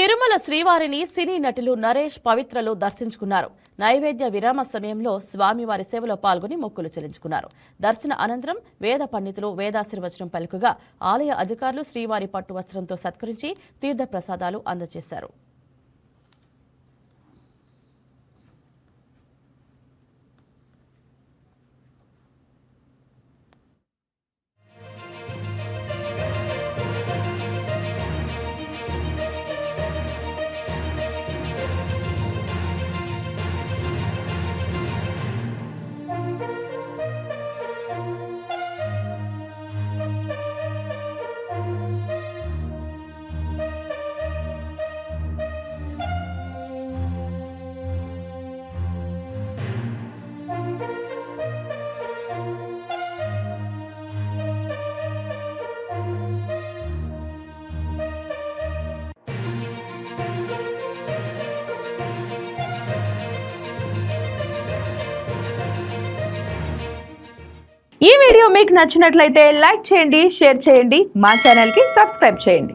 తిరుమల శ్రీవారిని సినీ నటులు నరేష్ పవిత్రలు దర్శించుకున్నారు. నైవేద్య విరామ సమయంలో స్వామివారి సేవలో పాల్గొని మొక్కులు చెల్లించుకున్నారు. దర్శన అనంతరం వేద పండితులు వేదాశీర్వచనం పలుకుగా ఆలయ అధికారులు శ్రీవారి పట్టు వస్త్రంతో సత్కరించి తీర్థ ప్రసాదాలు అందజేశారు. ఈ వీడియో మీకు నచ్చినట్లయితే లైక్ చేయండి, షేర్ చేయండి, మా ఛానల్కి సబ్స్క్రైబ్ చేయండి.